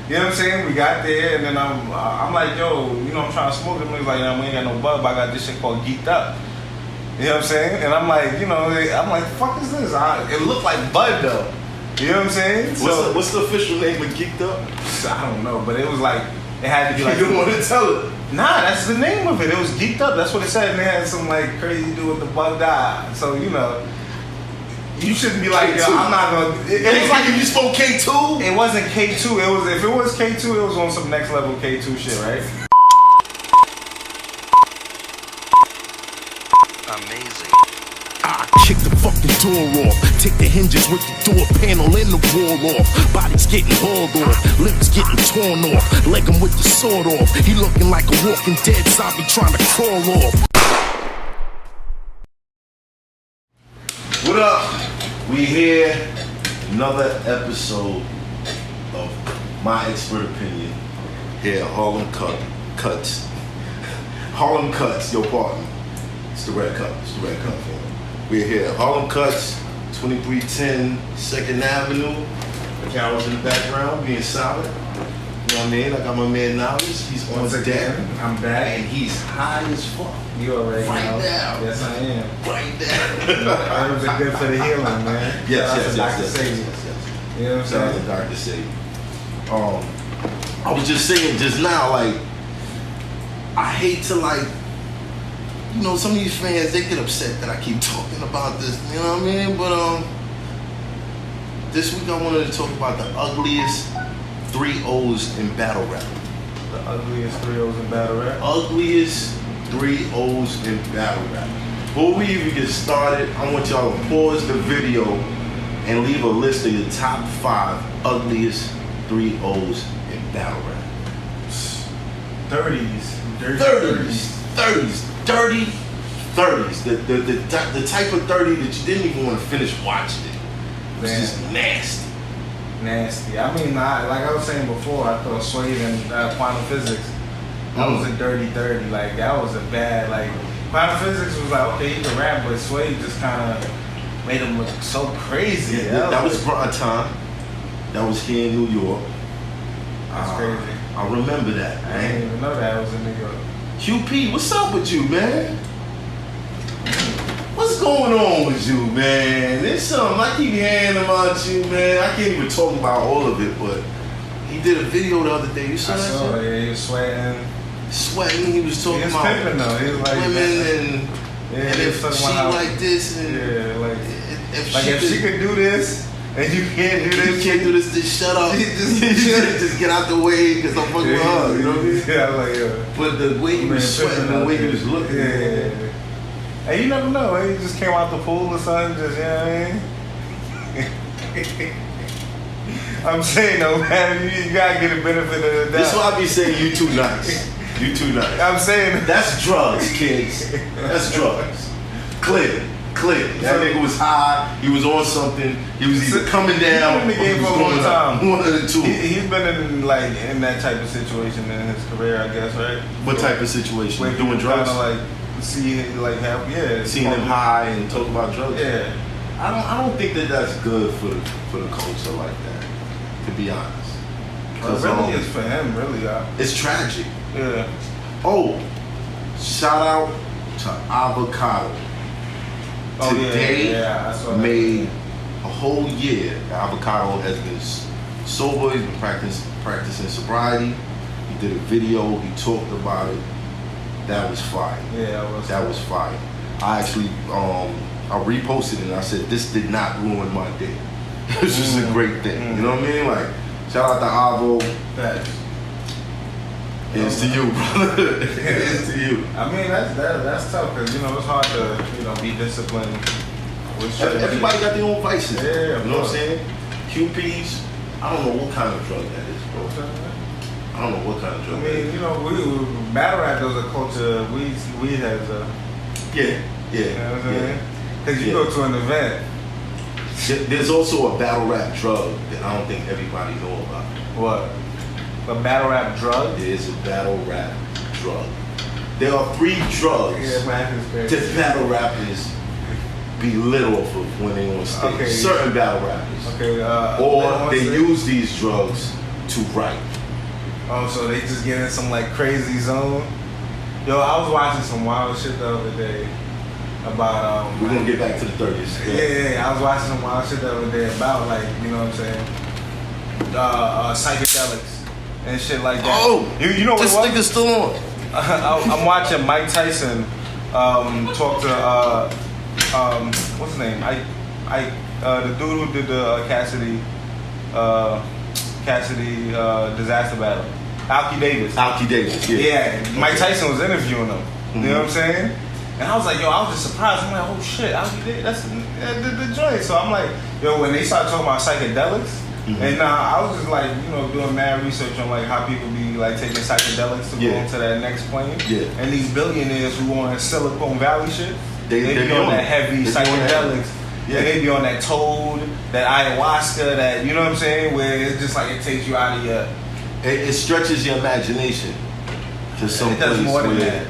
You know what I'm saying? We got there, and then I'm like, yo, you know, I'm trying to smoke. And he was like, we ain't got no bud, but I got this shit called Geeked Up. You know what I'm saying? And I'm like, you know, I'm like, fuck is this? It looked like bud though. You know what I'm saying? What's the official name of Geeked Up? I don't know, but it was like, it had to be like. You don't want to tell it. Nah, that's the name of it. It was Geeked Up. That's what it said. And they had some like crazy dude with the bug eye. So, you know, you shouldn't be like, yo, I'm not gonna. It was like if you spoke K2. It wasn't K2. It was, if it was K2, it was on some next level K2 shit, right? Amazing. I kick the fucking door off, take the hinges with the door panel and the wall off. Body's getting hauled off, limbs getting torn off, leg him with the sword off. He looking like a walking dead zombie trying to crawl off. What up? We here, another episode of My Expert Opinion here at Harlem Cuts. Harlem Cuts, your partner. It's the Red Cup. It's the Red Cup family. We're here at Harlem Cuts, 2310 2nd Avenue. The Carol's in the background, being solid. You know what I mean? I got my man Knowledge. He's on deck. I'm back. And he's high as fuck. You already know. Right now. Yes, I am. Right now. Herbs are good for the healing, man. Yes. You know what I'm Shout out saying? to Dr. Sadie. I was just saying just now, like, I hate to, like, you know, some of these fans, they get upset that I keep talking about this, you know what I mean? But this week I wanted to talk about the ugliest 3 O's in battle rap. The ugliest 3 O's in battle rap? Ugliest 3 O's in battle rap. Before we even get started, I want y'all to pause the video and leave a list of your top 5 ugliest 3 O's in battle rap. 30s. Dirty 30s. The type of 30 that you didn't even want to finish watching it. It was just nasty. I mean, like I was saying before, I thought Sway and Quantum Physics, that was a dirty 30. Like, that was a bad, like, Quantum Physics was like, okay, he can rap, but Sway just kind of made him look so crazy. Yeah, that was Grind Time. That was here in New York. That's crazy. I remember that, man. I didn't even know that was in New York. QP, what's up with you, man? What's going on with you, man? There's something I keep hearing about you, man. I can't even talk about all of it, but he did a video the other day. You saw that shit? Yeah, he was sweating. He was talking about pimping, though. He was like, women and if she like this and if she could do this and you can't do this, just shut up. just get out the way because I'm fucking with her. You know what I mean? Yeah, like But the way he was sweating, the way he was looking. Yeah. Hey, you never know. He just came out the pool or something. Just, you know what I mean? I'm saying, though, man, you gotta get a benefit of the doubt. That's why I be saying you too nice. You too nice. I'm saying that's drugs, kids. That's drugs. Clear. That nigga was high. He was on something. He was either coming down. He's been in the game for a long time. One of the two. He's been in that type of situation in his career, I guess, right? What type of situation? Where doing drugs? Kind of like seeing him high and talk about drugs. Yeah. I don't think that's good for the culture like that. To be honest. Really, it's for him. Really, it's tragic. Yeah. Oh, shout out to Avocado. Today made a whole year. Avocado has been sober. He's been practicing sobriety. He did a video. He talked about it. That was fire. Yeah, that was fire. I actually I reposted it and I said this did not ruin my day. It was just a great thing. You know what I mean? Like, shout out to Avo. Thanks. It's to you, brother. It's to you. I mean, that's tough because, you know, it's hard to, you know, be disciplined. Everybody got their own vices. Yeah, you know what I'm saying? QPs, I don't know what kind of drug that is, bro. I don't know what kind of drug that is. I mean, you know, battle rap is a culture, weed has a... Yeah. You know what I'm saying? Because you go to an event. There's also a battle rap drug that I don't think everybody know about. What? A battle rap drug? There is a battle rap drug. There are 3 drugs that battle rappers belittle for when they on stage. Certain battle rappers. Or they use these drugs to write. Oh, so they just get in some like crazy zone. Yo, I was watching some wild shit the other day about We're gonna get back to the 30s. Yeah, I was watching some wild shit the other day about like, you know what I'm saying, psychedelics and shit like that. Oh, you know what this it was? nigga's still on. I'm watching Mike Tyson talk to what's his name? The dude who did the Cassidy disaster battle. Alki Davis. Yeah, Mike Tyson was interviewing him. You know what I'm saying? And I was like, yo, I was just surprised. I'm like, oh shit, Alki Davis, that's the joint. So I'm like, yo, when they started talking about psychedelics, and I was just like, you know, doing mad research on like how people be like taking psychedelics to go into that next plane. Yeah. And these billionaires who on Silicon Valley shit, they be on that heavy psychedelics. Yeah. And they be on that toad, that ayahuasca, that, you know what I'm saying, where it's just like it takes you out of your... It stretches your imagination to some place. It does more than that.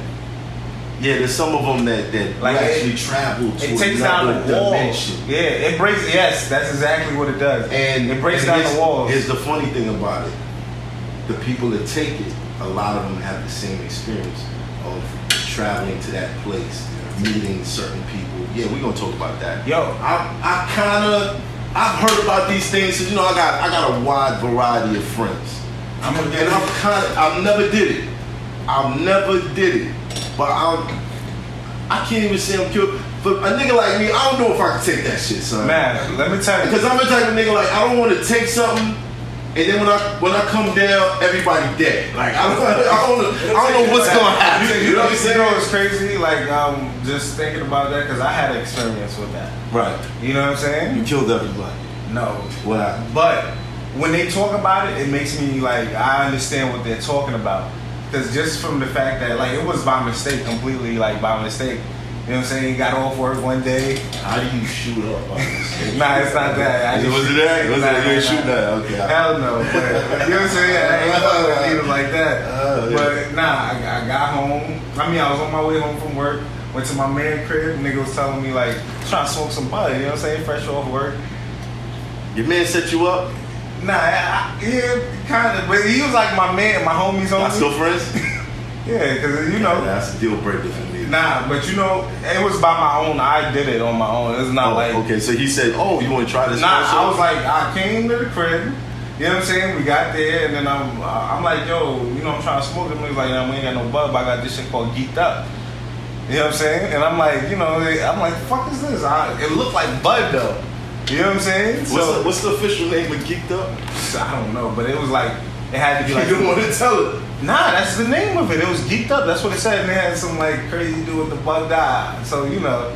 Yeah, there's some of them that like actually travel to another dimension. Yeah, it breaks. Yes, that's exactly what it does. And it breaks down the walls. Here's the funny thing about it: the people that take it, a lot of them have the same experience of traveling to that place, meeting certain people. Yeah, we're gonna talk about that. Yo, I've heard about these things. So, you know, I got a wide variety of friends. I never did it. But I can't even say I'm killed. But a nigga like me, I don't know if I can take that shit, son. Man, let me tell you. Because I'm the type of nigga like, I don't want to take something, and then when I come down, everybody dead. Like, I don't know what's going to happen. You know what I'm saying? You know what's crazy? Like, just thinking about that, because I had an experience with that. Right. You know what I'm saying? You killed everybody. No. What happened? But when they talk about it, it makes me, like, I understand what they're talking about. Because just from the fact that, like, it was by mistake, completely, like, by mistake. You know what I'm saying? Got off work one day. How do you shoot up by mistake? Nah, it's not that. Was it that? You didn't shoot that? Okay. Hell no. But, you know what I'm saying? I ain't fucking like that. But, nah, I got home. I mean, I was on my way home from work. Went to my man crib. Nigga was telling me, like, trying to smoke some bud. You know what I'm saying? Fresh off work. Your man set you up? Nah, yeah, kind of. But he was like my man, my homie's homie. Y'all still friends? Yeah, because, you know. That's a deal breaker for me. Nah, but, you know, it was by my own. I did it on my own. It's not like... Okay, so he said, oh, you want to try this? Nah, I was like, I came to the crib. You know what I'm saying? We got there, and then I'm like, yo, you know, I'm trying to smoke. And he was like, we ain't got no bud, but I got this shit called Geeked Up. You know what I'm saying? And I'm like, you know, I'm like, fuck is this? It looked like bud, though. You know what I'm saying? What's the official name of Geeked Up? I don't know, but it was like, it had to be like... You didn't want to tell it. Nah, that's the name of it. It was Geeked Up. That's what it said. And they had some like crazy dude with the bug eye. So, you know,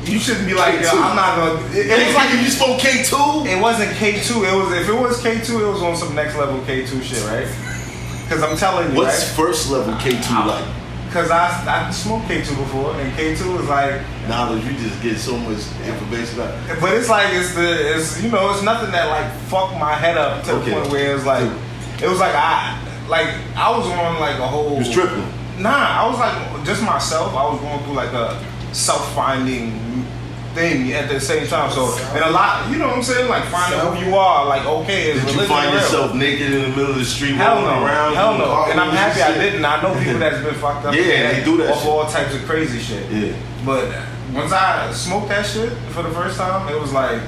you shouldn't be like, yo, I'm not going to... It was like... You spoke K2? It wasn't K2. If it was K2, it was on some next level K2 shit, right? Because I'm telling you, what's first level K2 like? Because I smoked K2 before, and K2 is like... Knowledge, you just get so much information about it. But it's like, it's you know, it's nothing that like fucked my head up to the point where it was like I was on like a whole... You was tripping? Nah, I was like, just myself, I was going through like a self-finding thing at the same time. So, and a lot, you know what I'm saying? Like finding who you are, like, okay, is religion real? Did you find real? yourself naked in the middle of the street walking around? Hell no. And I'm happy I didn't. I know people that's been fucked up. Yeah, they do that off shit. All types of crazy shit. Yeah. But once I smoked that shit for the first time, it was like,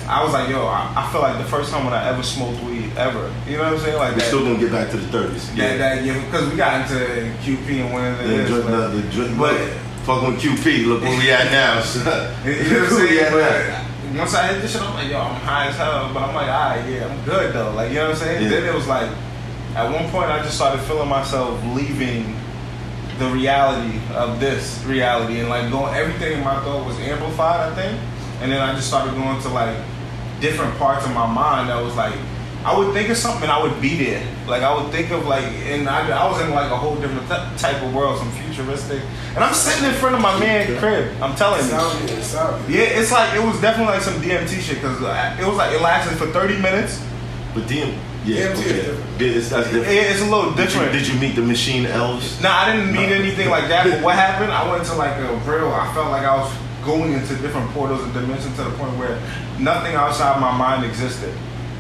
I was like, yo, I feel like the first time when I ever smoked weed, ever. You know what I'm saying? Like We're that. still gonna get back to the 30s. Yeah, because we got into QP and when it is. But fucking with QP, look where we at now. You know what I'm saying? But once I hit this shit, I'm like, yo, I'm high as hell. But I'm like, alright, yeah, I'm good though. Like, you know what I'm saying? Yeah. Then it was like, at one point I just started feeling myself leaving the reality of this reality and like going, everything in my thought was amplified, I think. And then I just started going to like different parts of my mind that was like, I would think of something and I would be there. Like I would think of like, and I was in like a whole different type of world, some futuristic. And I'm sitting in front of my man's crib. I'm telling you. Yeah, it's like, it was definitely like some DMT shit because it was like, it lasted for 30 minutes. But DMT is different. That's different. It's a little different. Did you meet the machine elves? Nah, I didn't meet anything like that. But what happened, I went to like a real, I felt like I was going into different portals and dimensions to the point where nothing outside my mind existed.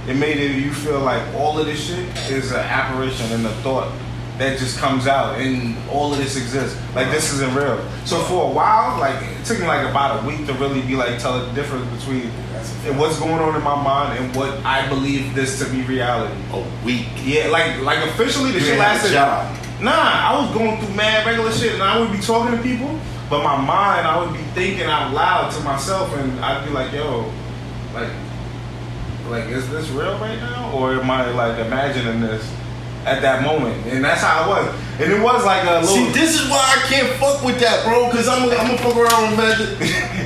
it made you feel like all of this shit is an apparition and a thought that just comes out and all of this exists. Like this isn't real. So for a while, like it took me like about a week to really be like tell the difference between what's going on in my mind and what I believe this to be reality. A week. Yeah, like officially the shit lasted. Nah, I was going through mad regular shit and I would be talking to people, but my mind I would be thinking out loud to myself and I'd be like, yo, like is this real right now? Or am I like imagining this at that moment? And that's how it was. And it was like a little... See, this is why I can't fuck with that, bro, because I'm gonna fuck around and imagine.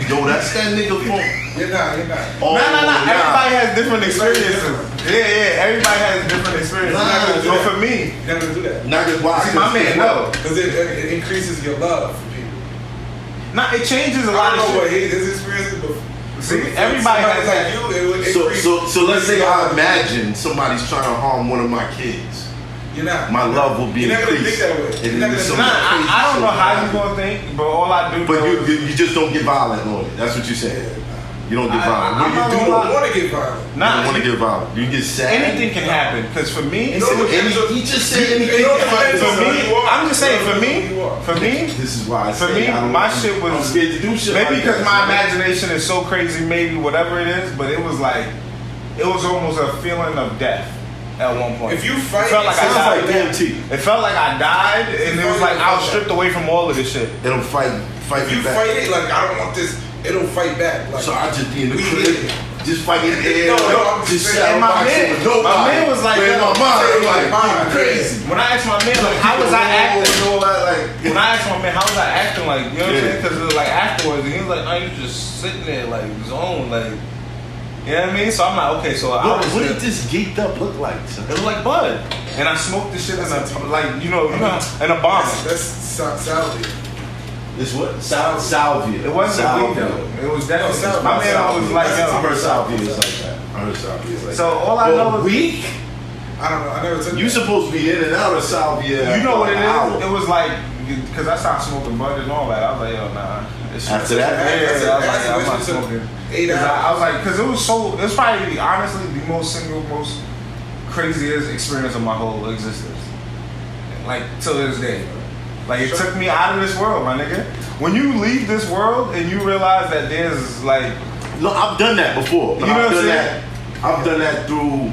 Yo, that's that nigga from... You're not. Oh, nah. Everybody has different experiences. Yeah, everybody has different experiences. But for me... You're not gonna do that. Not just why. See, my man, no. Because it increases your love for people. Nah, it changes a lot of shit. I don't know what his experiences, but... See, everybody has like that. you, it would increase. So let's say I imagine somebody's trying to harm one of my kids. You're not. My love will be You're not gonna think increased. that way. And then there's some I don't know how you gonna think, but all I do But know you just don't get violent on it. That's what you're saying. You don't get violent. I'm not You You don't want to get violent. don't want to get violent. You get sad. anything can happen. Because for me, You know, He just said anything. It all depends for on me, who you are. I'm just saying, for me, This is why I for say me, I don't, my shit was I'm scared to do shit. maybe like because that. my imagination is so crazy, maybe whatever it is, but it was like, it was almost a feeling of death at one point. If you fight, it felt like I sounds died. like DMT. It felt like I died, and it was like I was stripped away from all of this shit. It'll fight If you me back. fight it, like I don't want this, it'll fight back. Like, So I just be in the we crib, did it. just fighting in the air. No, I'm just saying, And my man was like, in yo, my mind, I'm like, mind, crazy. When I asked my man, like, how was I acting? All that, like, When I asked my man, how was I acting? Like, you know what I'm Yeah. saying? Because it was like afterwards, and he was like, oh, you just sitting there, like, zone, like, you know what I mean? So I'm like, okay, so I was. what did this geeked up look like, son? It was like bud. And I smoked this shit in a, like, you know, in a bomb. That's salvia. This what? Salvia. It wasn't salvia. weed though. It was definitely. No, my man was like, I yo. heard salvia is like that. I heard salvia is like So that. all I know is. week? I don't know. I never took You that. supposed to be in and out of salvia. You know what it an hour. is? It was like, because I stopped smoking bud and all that. I was like, yo, nah. This shit- After that? Yeah, That's I was like, it. I'm not That's it. smoking. 8 hours. I was like, because it was so, it's probably honestly the most craziest experience of my whole existence. Like, till this day. Like, it took me out of this world, my nigga. When you leave this world and you realize that there's like, No, I've done that before. But You know I've what I'm done saying? that. I've done that through.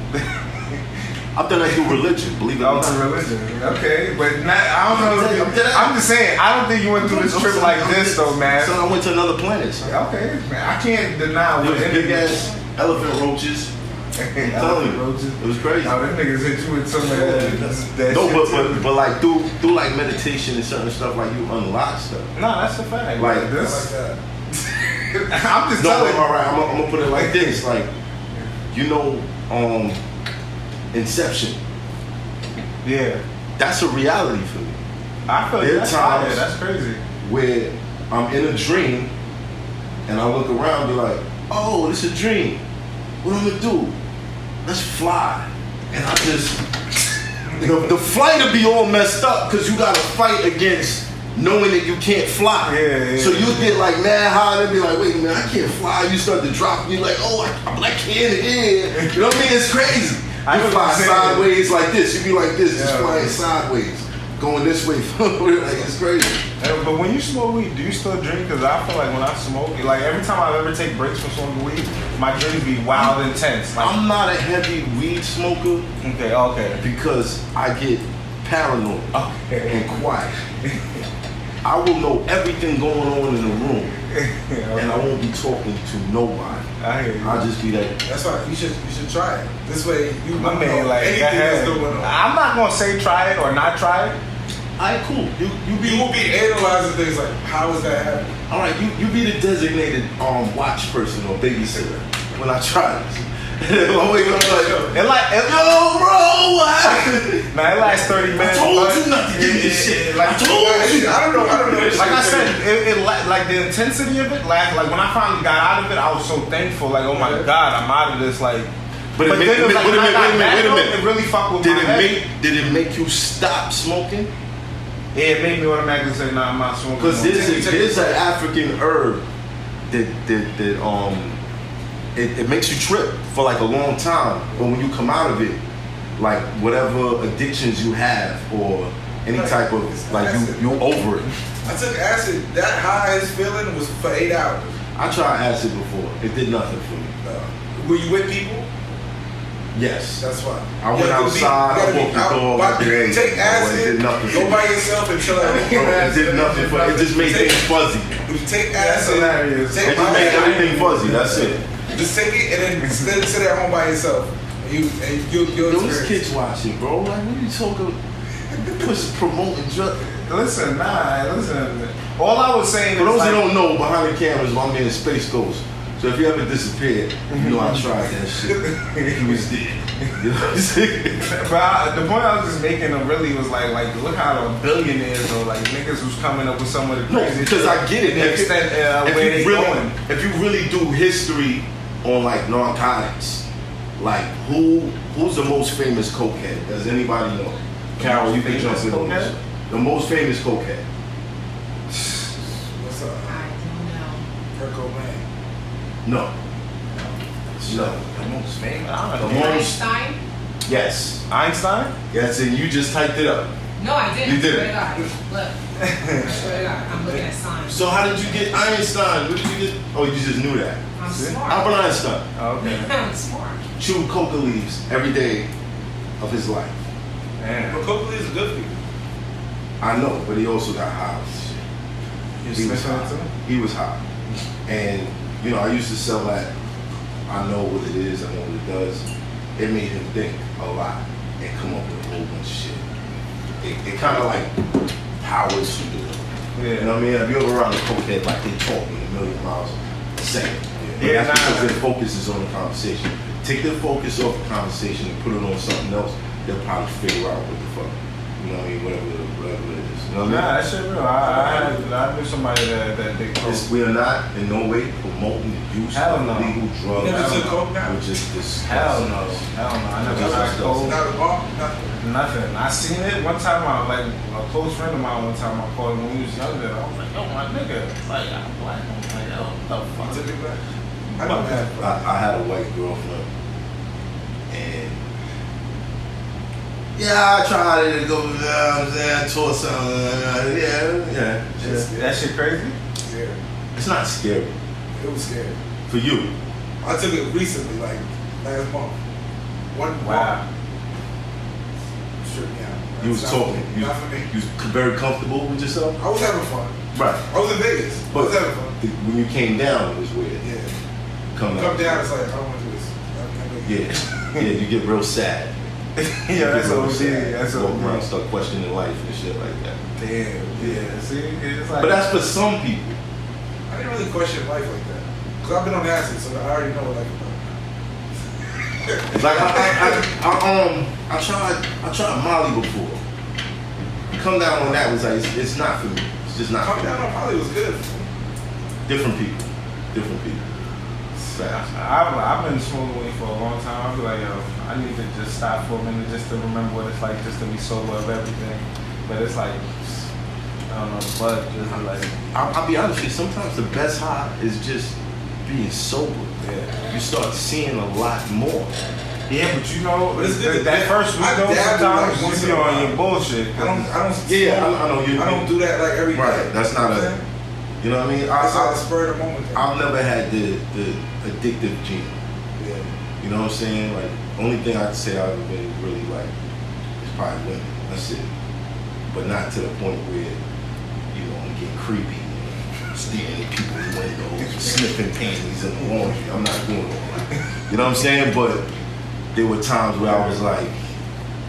I've done that through religion. Believe it or out to not. religion. Okay, but not, I don't know. I'm dead. I'm just saying, I don't think you went through this trip like this though, man. So I went to another planet. Son. Okay, man, I can't deny There what was big ass elephant roaches. I'm telling you, roaches. it was crazy. Oh, them niggas hit you with some of that No, shit too. but like through like meditation and certain stuff, like you unlock stuff. No, that's a fact. Like I this, like that. I'm just No, telling you. all right, I'm gonna put it like this, like you know, Inception. Yeah, That's a reality for me. I feel There are that's times- fire. That's crazy. Where I'm in a dream and I look around and be like, oh, this is a dream. What I'm gonna do? Let's fly. And I just, the flight will be all messed up because you gotta fight against knowing that you can't fly. Yeah. So you get like mad high and be like, wait a minute, I can't fly. You start to drop, you like, oh, I can't hear. You know what I mean? It's crazy. I You was fly saying- sideways like this. You be like this, just Yeah. flying sideways. Going this way, like it's crazy. But when you smoke weed, do you still drink? Because I feel like when I smoke, like every time I ever take breaks from smoking weed, my dreams be wild intense. Like, I'm not a heavy weed smoker okay. because I get paranoid Okay. and quiet. I will know everything going on in the room, and I won't be talking to nobody. I hear you. I'll just be like, That's why you should try it. This way you My won't man, know like, anything that's going on. I'm not gonna say try it or not try it. alright, cool. You You will be analyzing things like, how is that happening? all right. You be the designated watch person or babysitter when I try this. I'm waking up like, yo, bro, what happened? Now it lasts 30 I minutes. told but- you not to give me shit. Like, I told you. I don't know. Like I said, like the intensity of it, like when I finally got out of it, I was so thankful. Like, oh my God, I'm out of this. Like, But then it was like, when I got back though, it really fucked with Did my it head. did it make you stop smoking? Yeah, it made me automatically say, nah, I'm not smoking. Because no more. there's an African herb that it makes you trip. for like a long time. But when you come out of it, like whatever addictions you have or any type of like you over it. I took acid. That high is feeling was for 8 hours. I tried acid before. It did nothing for me. Were you with people? Yes. That's why. I went outside, I walked the dog, I did take acid, it did nothing for go me. by yourself and chill out. It did nothing for it. Just made things fuzzy. When you take acid, hilarious. It just made everything fuzzy. That's it. just take it and then sit at home by yourself. You'll Those kids watching, bro. Like, what are you talking? Promoting drugs. Listen. All I was saying For is those like, who don't know, behind the cameras, my man Space Ghost. So if you ever disappeared, you know I tried that shit. He was dead. You know what I'm saying? But the point I was just making really was like look how the billionaires or like niggas who's coming up with some of the No, crazy because shit. I get it. The extent where they going. If you really do history on like narcotics, like who's the most famous cokehead? Does anybody know? Carol, you can jump in on this. The most famous cokehead. What's up? I don't know. Kurt Cobain. No. No. The most famous. I The don't know. most. Einstein? Yes. Einstein? Yes, and you just typed it up. No, I didn't. You didn't. Swear to God. Look. I swear to God. I'm looking at signs. So how did you get Einstein? What did you get? Oh, you just knew that. I'm See? smart. Albert Einstein Okay. I'm smart. chewed coca leaves every day of his life. Damn. But Coca is good for you. I know, but he also got high with shit. You He was sniffing it high. too? He was high. And, you know, I used to sell that. I know what it is. I know what it does. It made him think a lot and come up with a whole bunch of shit. It kind of like powers you. Yeah. You know what I mean? Have you ever around a cokehead like they talking a million miles a second? Yeah, That's because nah. their focus is on the conversation. Take their focus off the conversation and put it on something else. They'll probably figure out what the fuck. You know what I mean? Whatever it is. You know what I mean? Nah, that shit real. I knew somebody that did coke. We are not in no way promoting the use Hell of no. illegal drugs. You never took coke now? Which is disgusting. Hell no. I never tried coke. Not a bomb, nothing. Nothing. I seen it one time. Like a close friend of mine. One time I called him when we was younger. I was like, "Yo, my nigga, like I'm black." I'm like, "Yo, what the fuck?" Took it back. I know that. I had a white girlfriend, and yeah, I tried it to go. I taught something. Yeah. That shit crazy. Scary. It's not scary It was scary. for you. I took it recently, like last month. One Wow. month. Sure, yeah. You was That's not talking. for me. Not for me. You was very comfortable with yourself. I was having fun. Right. I was in Vegas. I But was having fun. when you came down, it was weird. Yeah. Come Come down, it's like, I don't want to do this. Yeah. Yeah. You get real sad. Yeah, that's People OD. That's walk around, OD. start questioning life and shit like that. Damn. Yeah. See, it's like. But that's for some people. I didn't really question life like that. Because I've been on acid, so I already know what life is Like I tried Molly before. Come down on that was like it's not for me. It's just not about. for Come down me. on Molly was good. Different people. Facts. I've been smoking weed for a long time. I feel like, yo, I need to just stop for a minute just to remember what it's like just to be sober of everything. But it's like, I don't know, but just like, I'll be honest with you. Sometimes the best high is just being sober. yeah. You start seeing a lot more. Yeah, but you know, But it's good. that first week I though, dabble, sometimes like, you once be in a on while. your bullshit. I don't. Yeah, I know you. I don't do that like every day. Right. That's not You know a. what I'm saying? You know what I mean? It's all a spur of the moment thing. I've never had the addictive gene. Yeah. You know what I'm saying? Like, only thing I'd say I've been really like is probably women. That's it. But not to the point where, you know, I'm getting creepy and staring at people's windows, sniffing panties in the laundry. I'm not doing all that. You know what I'm saying? But there were times where I was like,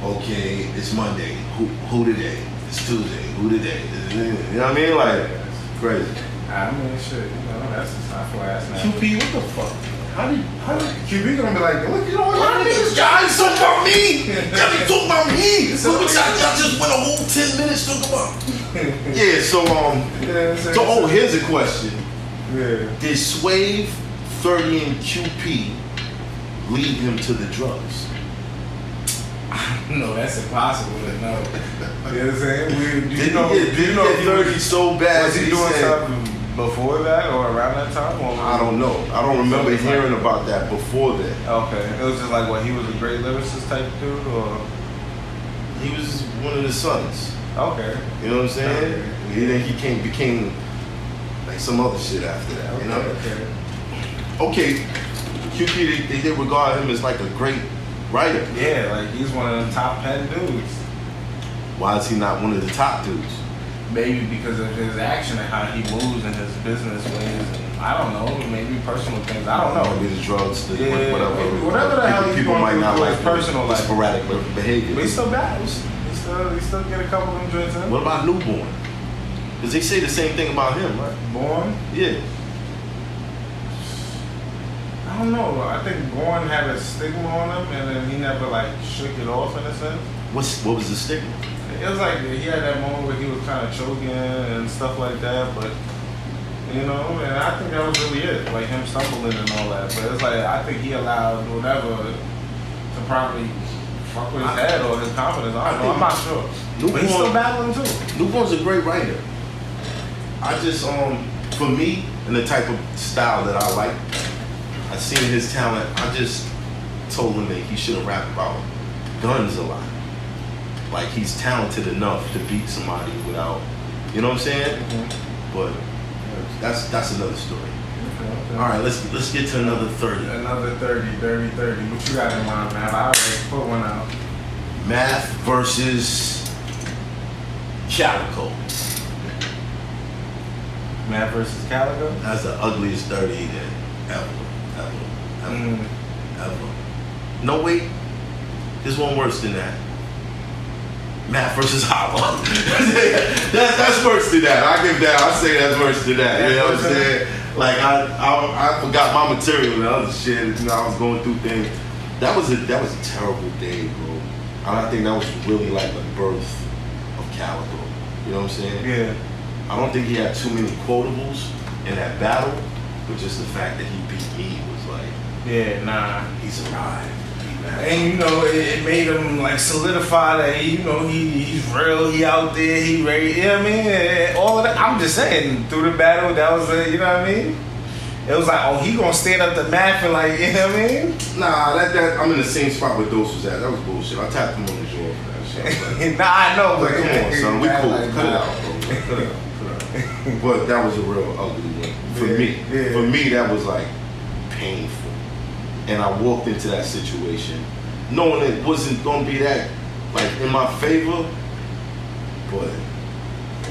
okay, it's Monday. Who today? It's Tuesday. Who today? You know what I mean? Like, crazy. I mean, shit, you know, that's just not for ass now. QP, what the fuck? How did QB gonna be like, look at all y'all niggas guys talking about me? Y'all be talking about me. Look what y'all just went a whole 10 minutes talking about. Yeah, so here's a question. Yeah. Did Swave, 30 and QP lead him to the drugs? No, that's impossible to know. You know what I'm saying? Did he get 30 so bad? Was he that doing said, something Before that or around that time? Or I don't know. I don't remember hearing about that before that. Okay. It was just like, what, he was a great lyricist type dude, or? He was one of the sons. Okay. You know what I'm saying? Okay. Then he became like some other shit after that. Okay, You know? okay. Okay. QP, they regard him as like a great writer. Yeah, like he's one of the top 10 dudes. Why is he not one of the top dudes? Maybe because of his action and how he moves and his business ways. And I don't know, maybe personal things. I don't know. Maybe the drugs, Yeah, whatever. maybe whatever the hell he's people going might through not with like his personal the life. sporadic behavior. But he still battles. He still get a couple of them joints in. What about Newborn? Because they say the same thing about him, right? Born? Yeah. I don't know. I think Born had a stigma on him, and then he never like shook it off in a sense. What was the stigma? It was like he had that moment where he was kind of choking and stuff like that, but you know, and I think that was really it, like him stumbling and all that. But it's like I think he allowed whatever to probably fuck with his head or his confidence. I don't know. I'm not sure. But he's still battling too. Newborn's a great writer. I just for me and the type of style that I like, I seen his talent. I just told him that he shouldn't rap about guns a lot. Like he's talented enough to beat somebody without, you know what I'm saying? Mm-hmm. But that's another story. Okay. All right, let's get to another 30. Another 30. What you got in mind, man? I already put one out. Math versus Calico. Matt versus Calico? That's the ugliest 30 ever. Mm. Ever. No, wait. There's one worse than that. Matt versus HOFFA. that's worse than that. I say that's worse than that. You know what I'm saying? Like I forgot my material and other shit. You know, I was going through things. That was a terrible day, bro. And I think that was really like the birth of Calico. You know what I'm saying? Yeah. I don't think he had too many quotables in that battle, but just the fact that he beat me was like, Yeah, nah. he's alive. And you know, it made him like solidify that he's real, he out there, he ready. You know what I mean? All of that. I'm just saying, through the battle, that was you know what I mean? It was like, oh, he gonna stand up to Math and like, you know what I mean? Nah, that I'm in the same spot where Dose was at. That was bullshit. I tapped him on the jaw for that shit. I was like, Nah, I know, but come on, son, we cool. like, Cut it nah. out, bro. Cut it out. But that was a real ugly one for Yeah, me. yeah. For me, that was like painful. And I walked into that situation knowing it wasn't gonna be that like in my favor, but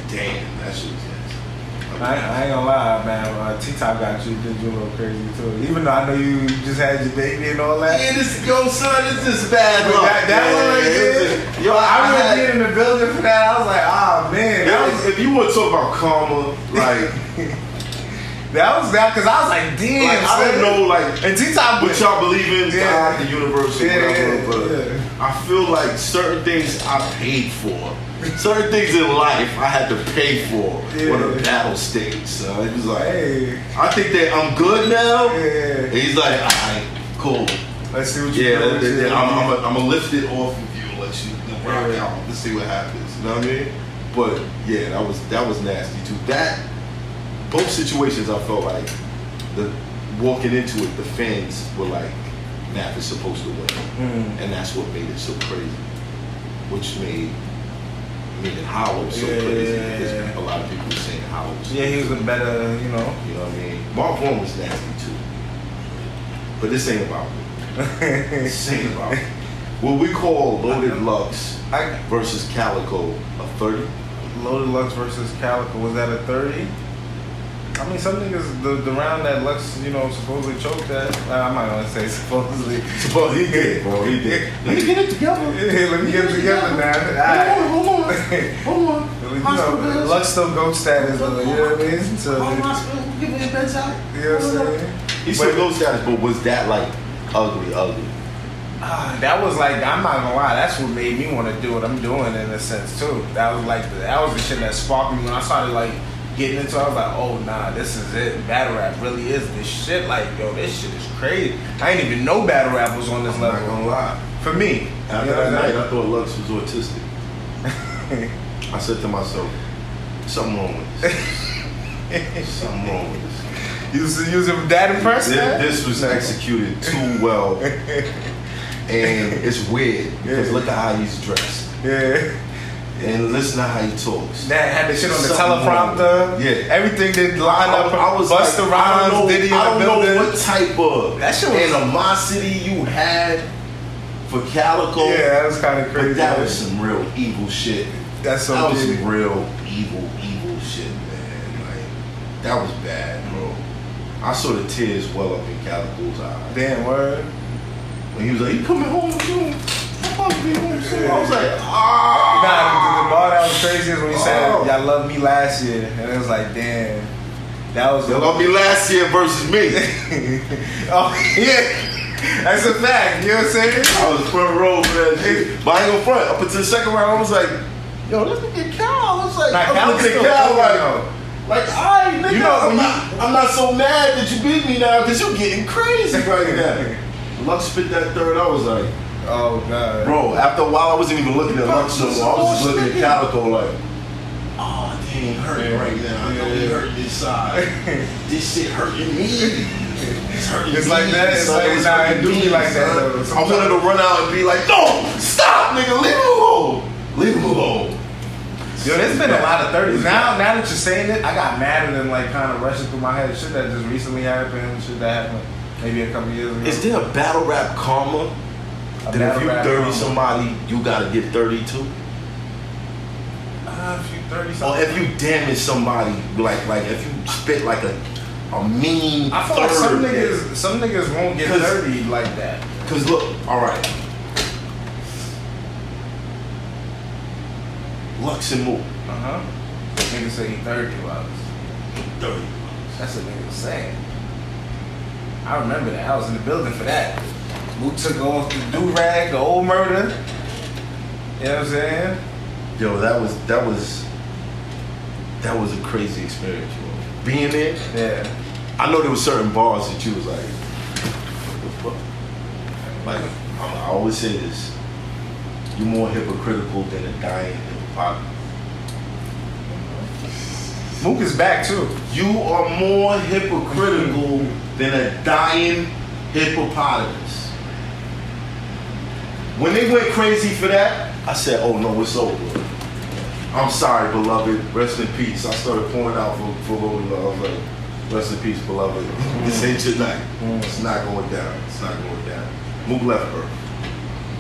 damn, that shit was nasty. I ain't gonna lie, man. T-Top got you, did you a little crazy too. Even though I know you just had your baby and all that. Yeah, this is bad But luck. that one right there, Yo, I had- really get in the building for that. I was like, oh man, if you want to talk about karma, like that was that because I was like, damn. Like, I don't know, like, And T-Top what y'all believe in, Yeah. God, the universe, or Yeah, whatever, but yeah. I feel like certain things I paid for. Certain things in life I had to pay for on a battle stage. So it was like, Hey, I think that I'm good now. yeah. And he's like, all right, cool. Let's see what you Yeah, do. I'm gonna lift it off of you and let you rock Yeah. out. Let's see what happens. You know what I mean? But yeah, that was nasty too. Both situations I felt like walking into it, the fans were like, Math is supposed to win. And that's what made it so crazy. Which made Hollow so crazy because a lot of people were saying Hollow was Yeah, he was a better, you know what I mean? Mark Vaughn was nasty too. But this ain't about me. This ain't about me. What we call Loaded Lux versus Calico, a 30. Loaded Lux versus Calico, was that a 30? I mean, some niggas, the round that Lux, supposedly choked at, I'm not gonna say supposedly. He did, bro. He did. Let me get it together. Yeah, let me get it together, man. Hold on. Lux still GOAT status, though, you know what I mean? So, Give me a bedside. you know what I'm saying? He still goes status, but was that like ugly? That was like, I'm not gonna lie, that's what made me want to do what I'm doing in a sense too. That was the shit that sparked me when I started like getting into it. I was like, oh nah, this is it. Battle rap really is this shit. Like, yo, this shit is crazy. I ain't even know battle rap was on this level. I'm not gonna lie. For me. After that night, I thought Lux was autistic. I said to myself, something wrong with this. Something wrong with this. You was that impressed? This was executed too well, and it's weird because look at how he's dressed. Yeah. And listen to how he talks. That had the shit on the Something teleprompter. wrong. Yeah. Everything did line up. I was Busta like, Rhymes, Diddy in the I don't building. know what type of That shit was- animosity you had for Calico. Yeah, that was kind of crazy. But that was some real evil shit. That's so That was big. some real evil shit, man. Like, that was bad, bro. I saw the tears well up in Calico's eyes. Damn, word. When he was like, you coming home soon? I'm about to be home soon. I was like, Nah, the bar that was crazy is when he said, Oh. y'all loved me last year. And it was like, damn. That was Y'all loved me last year versus me. Oh, yeah. That's a fact. You know what I'm saying? I was front row for that shit. But I ain't gonna front. Up until the second round, I was like, yo, let's look at Cal. I was like, Nah, I Cal was looking still at Cal fucking, like, alright, nigga, You know, when I'm not so mad that you beat me now because you're getting crazy right now. Lux spit that third, I was like, Oh, God. bro, after a while, I wasn't even looking at Lux no more. I was just looking at Calico like, oh, dang, hurting right now. I know he hurting this side. This shit hurting me. It's hurting It's me. like that. It's son. like, It's nah, it hurting do me like that, son. though. I wanted to run out and be like, no, stop, nigga, leave him alone. Leave him alone. Yo, there's been a lot of 30s. Now that you're saying it, I got mad at them, like, kind of rushing through my head. Shit that just recently happened. Shit that happened maybe a couple years ago. Is there a battle rap karma that if battle you rap 30 karma. somebody, you gotta get 32? If you 30 Or something. if you damage somebody, like if you spit like a mean I feel like third, some niggas won't get 'Cause- 30 like that. Cause look, all right, Lux and Mook, Niggas say he 30 bucks. 30. That's what niggas saying. I remember that. I was in the building for that. Mook took off the do-rag, the old murder. You know what I'm saying? Yo, that was a crazy experience, bro. Being there, Yeah. I know there were certain bars that you was like, what the fuck? Like, I always say this: you're more hypocritical than a dying hippopotamus. Mook is back too. You are more hypocritical than a dying hippopotamus. When they went crazy for that, I said, oh no, it's over. I'm sorry, beloved. Rest in peace. I started pouring out for Lord Love. I was like, rest in peace, beloved. This ain't your night. It's not going down. It's not going down. Mook left Earth.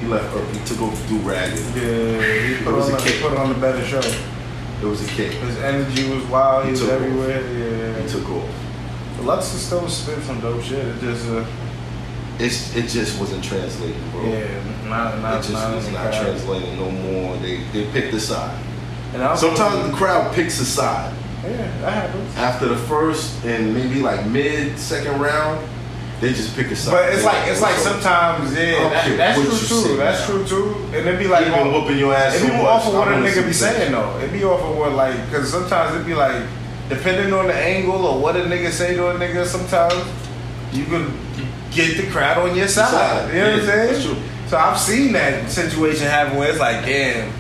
He left Earth. He took over to do ragged. Yeah, he It was a kick. put on the better show. It was a kick. His energy was wild. He was took off. everywhere. Yeah. He took off. Lux is still spit some dope shit. It just, It just wasn't translating, bro. yeah, not It just in was the not crowd. translating no more. They picked a side. And I also- Sometimes the crowd picks a side. Yeah, that happens. After the first and maybe like second round, they just pick a side. But it's like sometimes, yeah, Okay, that's what true you too. say That's now. true too. And it be like, You've been whooping your ass it so be much. off of what I a wanna nigga see be the saying though. It be off of what like, cause sometimes it be like, depending on the angle or what a nigga say to a nigga, sometimes you can get the crowd on your side. You know what I'm saying? That's true. So I've seen that situation happen where it's like, damn.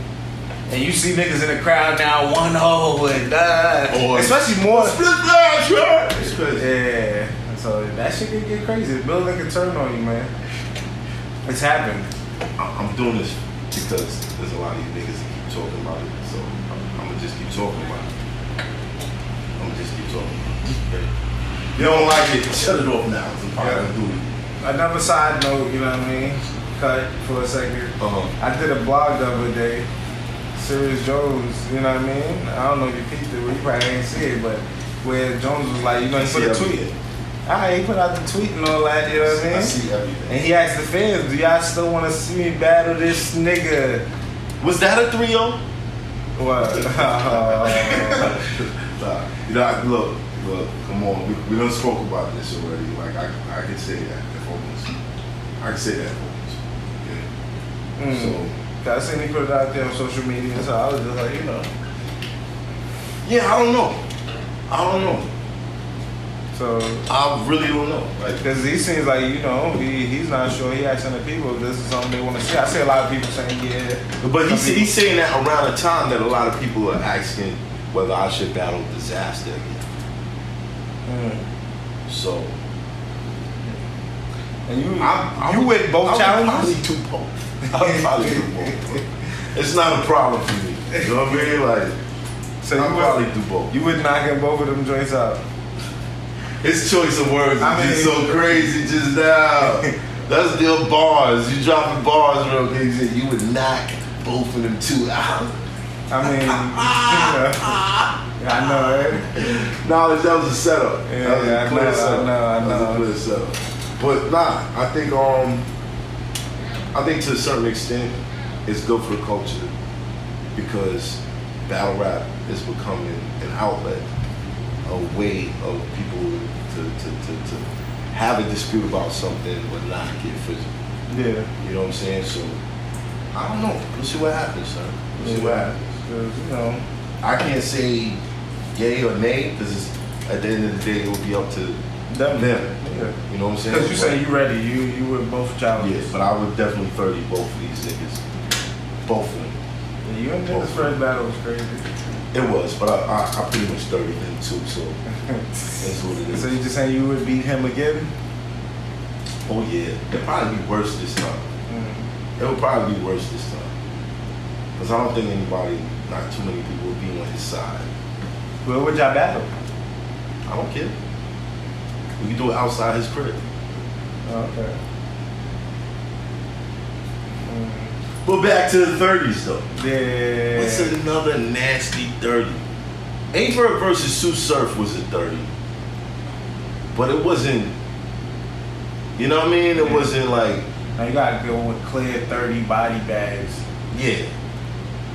And you see niggas in the crowd now, 1-0 and Or- especially more. Split flash, right? It's crazy. Yeah. So that shit can get crazy. The building can turn on you, man. It's happened. I'm doing this because there's a lot of you niggas that keep talking about it. So I'm gonna just keep talking about it. I'm gonna just keep talking about it. Okay? You don't like it, shut it off now. I'm probably gonna do it. Another side note, you know what I mean? Cut for a second. I did a blog the other day. Sirius Jones, you know what I mean? I don't know if you peeped it, you probably ain't see it, but where Jones was like, you know, he put a tweet. Alright, he put out the tweet and all that, you know what I mean? I see everything. And he asked the fans, do y'all still want to see me battle this nigga? Was that a 3-0? What? Nah, you know, look, come on. We done spoke about this already. Like, I can say that if almost. I can say that if almost. Okay. So, I seen he put it out there on social media, so I was just like, you know. yeah, I don't know. So, I really don't know. Like, because he seems like, you know, he's not sure. He asking the people if this is something they want to see. I see a lot of people saying, yeah. but Some people- he's saying that around the time that a lot of people are asking whether I should battle Disaster again. So, And you I you with both challenges? Probably do both. I would probably do both. It's not a problem for me. You know what I mean? Like, So I'll you probably would, do both. you would knocking both of them joints out. His choice of words I is just mean- so crazy just now. That's still bars. You dropping bars real big. You said you would knock both of them two out. I mean, yeah, I know, right? No, that was a setup. Yeah, That was I a clear know, I setup. know. That was a clear setup. But nah, I think to a certain extent, it's good for the culture because battle rap is becoming an outlet, a way of people to have a dispute about something but not get physical. Yeah. You know what I'm saying? So I don't know. We'll see what happens, son. We'll see what happens. 'Cause, you know, I can't say yay or nay because at the end of the day it will be up to them. them. Yeah. You know what I'm saying? Because you say you ready. You with both challenges. Yeah, but I would definitely 30 both of these niggas. Both of them. Yeah, you and Dennis' first battle was crazy. It was, but I pretty much 30 them too, so that's what it is. So you just saying you would beat him again? Oh yeah, it'll probably be worse this time. It will probably be worse this time. Because I don't think anybody, not too many people will be on his side. Where would y'all battle? I don't care. We can do it outside his crib. Oh, okay. But back to the 30s though. Yeah. What's another nasty 30? Averb versus Sue Surf was a 30. But it wasn't, you know what I mean? It wasn't like, Now you gotta go with clear 30 body bags. yeah.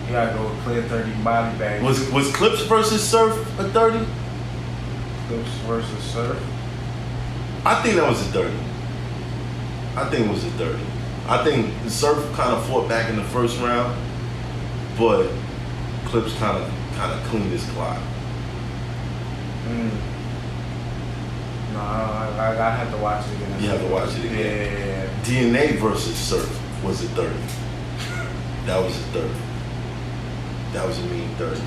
You gotta go with clear 30 body bags. Was Clips versus Surf a 30? Clips versus Surf? I think that was a 30. I think it was a 30. I think the Surf kind of fought back in the first round, but Clips kind of cleaned his clock. No, I have to watch it again. You have to watch it again. Yeah. DNA versus Surf was a 30. That was a 30. That was a mean 30.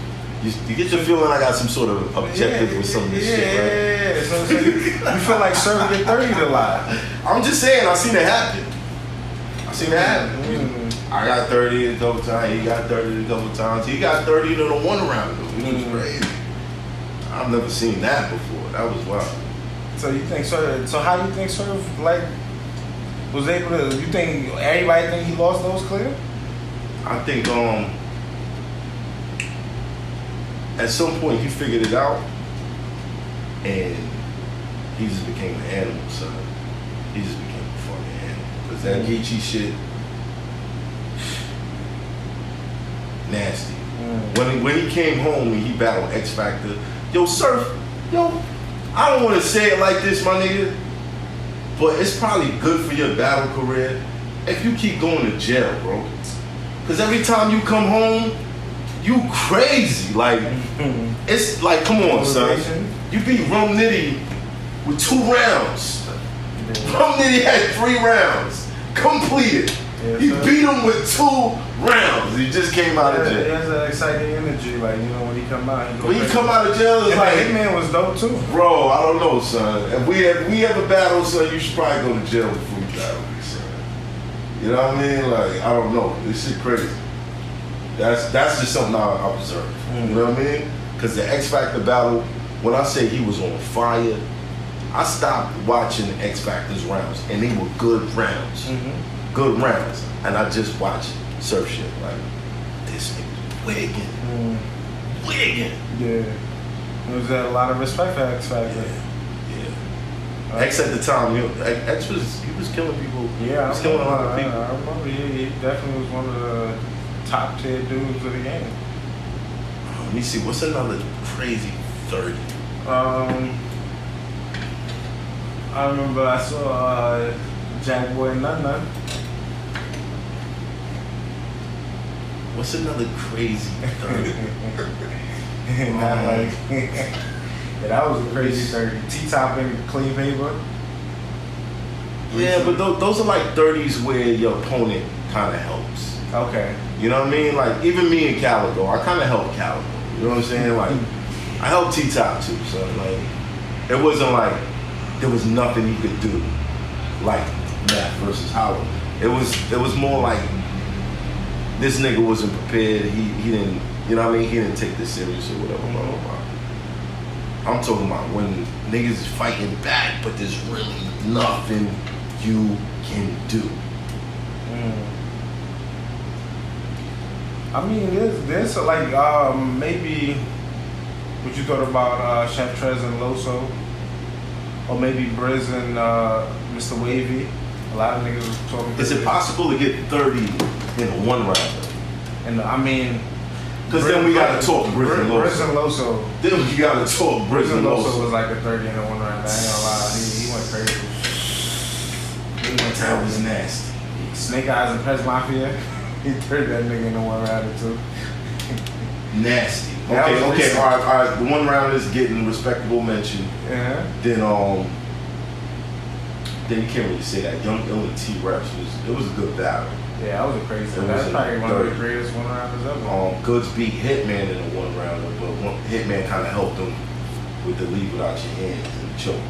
You get the feeling I got some sort of objective with some of this shit, right? Yeah. So you feel like Surf get 30 a lot. I'm just saying, I seen it happen. I seen it happen. I got 30 a couple times. He got 30 a couple times. He got 30 in the one round, though, which was crazy. I've never seen that before. That was wild. So you think Surf? So how you think Surf like was able to? You think everybody think he lost those clear? I think at some point he figured it out, and he just became an animal, son. He just became a fucking animal. Cause that Geechee shit, nasty. When he came home and he battled X Factor, yo Surf, I don't want to say it like this, my nigga, but it's probably good for your battle career if you keep going to jail, bro. Cause every time you come home, you crazy. Like, it's like, come on, son. You beat Rum Nitty with 2 rounds. Rum Nitty had 3 rounds. Completed. Yeah, He so- beat him with 2 rounds. He just came out of He jail. has that exciting energy, like when he come out. When you come out of jail, it's like, Hitman was dope too. bro, I don't know, son. If we ever battle, son, you should probably go to jail before you battle me, son. You know what I mean? Like, I don't know. This shit crazy. That's just something I observed. You know what I mean? Because the X Factor battle, when I say he was on fire, I stopped watching X Factor's rounds, and they were good rounds. Good rounds. And I just watched Surf shit. Like, this nigga's wigging. Wigging. Yeah. There was a lot of respect for X Factor. Yeah. X at the time, X was killing people. Yeah, he was killing a lot of people. I remember he definitely was one of the top tier dudes of the game. Let me see, what's another crazy 30? I remember I saw Jack Boy Nun Nun. What's another crazy 30? Not like, yeah, that was a crazy 30. T-top and clean paper. Yeah, but those are like 30s where your opponent kind of helps. Okay. You know what I mean? Like, even me and Calico, I kind of help Calico. You know what I'm saying? Like, I help T-Top too, so like, It wasn't like there was nothing he could do, like Math versus Howard. It was more like this nigga wasn't prepared. He didn't, you know what I mean? He didn't take this serious or whatever. Blah, blah, blah. I'm talking about when niggas is fighting back, but there's really nothing you can do. I mean, there's like maybe what you thought about Chef Trez and Loso, or maybe Briz and Mr. Wavy. A lot of niggas was talking. Is it possible to get 30 in a one round? And I mean, because then we gotta talk Briz and Loso. Briz and Loso. Then we gotta talk Briz and Loso. Was like a 30 in a one round. I ain't gonna lie, he went crazy. That was nasty. Snake Eyes and Pez Mafia. He turned that nigga in a one round or two. Nasty. That was Okay, recent. all right. The one round is getting respectable mention. Yeah. Then you can't really say that. Young Ill and T-Rex was a good battle. Yeah, that was a crazy. It was That's a probably one of the 30. greatest one rounders ever. Goods beat Hitman in a one rounder, but Hitman kind of helped him with the lead without your hands and the choke.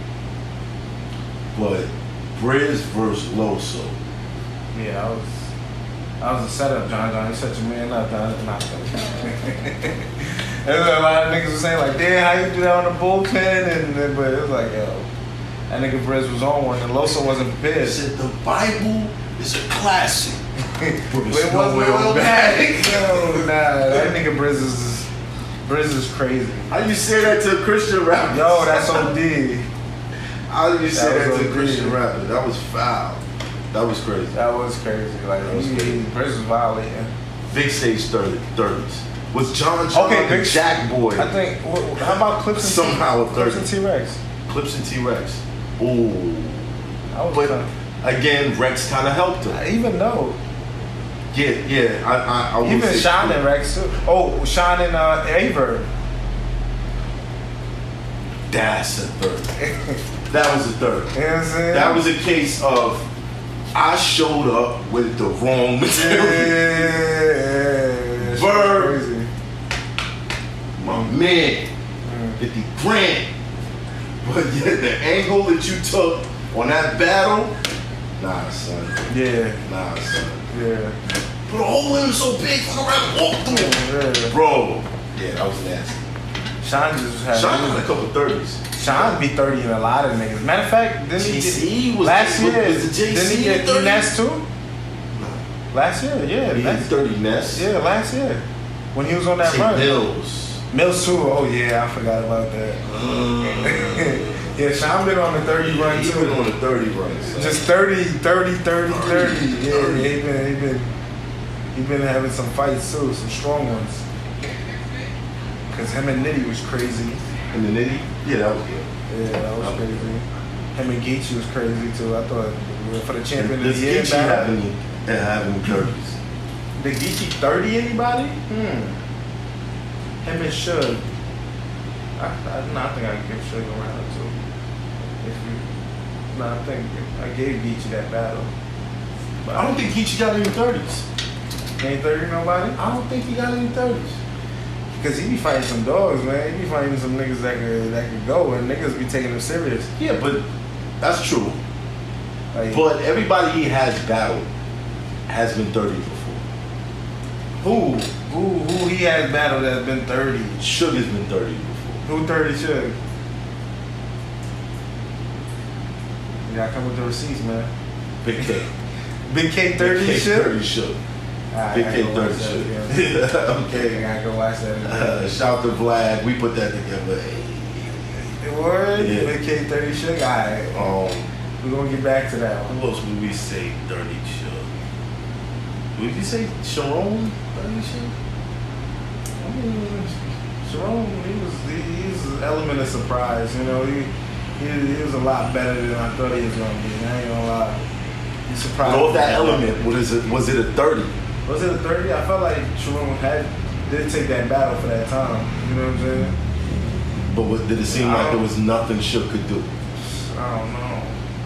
But Briz versus Loso. Yeah, that was a setup, John. You set your man up, John. There's a lot of niggas were saying like, damn, how you do that on the bullpen? But it was like, yo, that nigga Briz was on one, and Loso wasn't He prepared. said the Bible is a classic. But It it's wasn't nowhere automatic. back. Yo, nah, that nigga Briz is crazy. How you say that to a Christian rapper? Yo, that's OD. How you say That that was to a OD. Christian rapper? That was foul. That was crazy. That was crazy. Like, Briz was violating. Big stage 30s. Was John Okay, and Big Jack Boy I think. How about Clips and somehow a Clips 30? and T-Rex? Clips and T-Rex. Ooh. I was But again, Rex kind of helped him. even though. Yeah. I would Even say Sean and Rex too. Oh, Sean and Aver. that's a 30. That was a 30. You know what I'm saying? That was a case of I showed up with the wrong material. Yeah. Verb. Crazy. My man, 50 grand. But yeah, the angle that you took on that battle, nah, son. Yeah. Nah, son. Yeah. Put a hole in him so big, fuck around and walk through it. Yeah. Bro, yeah, that was nasty. Sean just had. Sean had a couple 30s. Sean beat 30 in a lot of niggas. Matter of fact, didn't he JC was last year? was the JC Didn't he get 30? Ness too? Last year, yeah. He had Last, 30 Ness. yeah, last year when he was on that St. run. Mills. Mills too. Oh yeah, I forgot about that. Yeah, Sean been on the 30 run He too. been on the 30 run. son. Just 30. Yeah, he been having some fights too, some strong ones. Cause him and Nitty was crazy. And the Nitty? Yeah, that was good. Yeah, that was crazy. Him and Geechee was crazy too. I thought for the champion of Does the year Geechee battle. have any 30s? Did Geechee 30 anybody? Him and Suge. I think I can give Suge a round or two. I think I gave Geechee that battle. But I don't think Geechee got any 30s. ain't 30 nobody. I don't think he got any 30s. Cause he be fighting some dogs, man. He be fighting some niggas that could go, and niggas be taking him serious. Yeah, but that's true. Like, But everybody he has battled has been 30 before. who he has battled that's been 30? Sugar's been 30 before. Who 30 should? You gotta come with the receipts, man. Big K. Big K 30 Big K should? 30 Sugar. Alright, Big I K gotta go 30 watch that Sugar. again. I Okay. gotta go watch that again. Shout to Vlad. We put that together. Word? Yeah. Big K 30 should? Alright. We're gonna get back to that one. Who else would we say 30 Sugar? Would you say Sharon 30 Sugar? I mean, Jerome, he was an element of surprise. You know, he was a lot better than I thought he was gonna be. I ain't gonna lie. He surprised Well, me. that element, was it a 30? Was it a 30? I felt like Jerome did take that battle for that time. You know what I'm saying? But did it seem like there was nothing Shook could do? I don't know.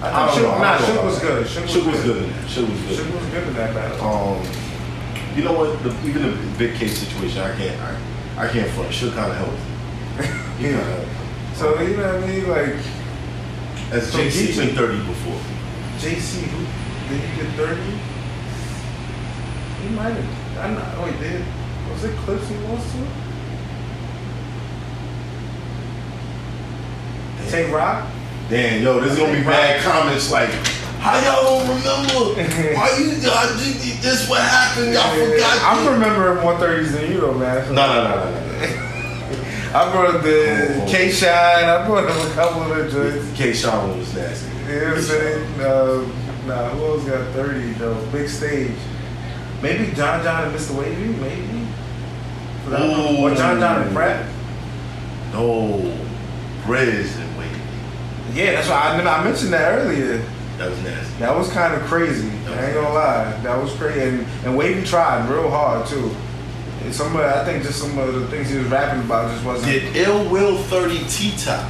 I don't know. Shook was good. Shook was good. Shook was good. Shook was good in that battle. You know what? Even the Big K situation, I can't front. Shook kind of helped. He kind of helped. So you know what I mean? Like, As So JC Geechee- been 30 before. JC, who did he get 30? He might have. I'm not. Oh, he did. Was it Clips he lost to? Tay Rock? Damn, yo, there's gonna be bad comments like, how y'all don't remember? Why you, this what happened? Y'all forgot. I'm remembering more 30s than you though, man. No. I brought the K-Shine. I brought him a couple of the joints. K-Shawn was nasty. You know what I'm saying? Nah, who else got 30 though? Big stage. Maybe John and Mr. Wavy, maybe? Or John and Pratt? No, Briz and Wade. Yeah, that's why I mentioned that earlier. That was nasty. That was kind of crazy. I ain't gonna lie. That was crazy. And Wavy tried real hard too. And I think just some of the things he was rapping about just wasn't. Did Ill Will 30 T-Top?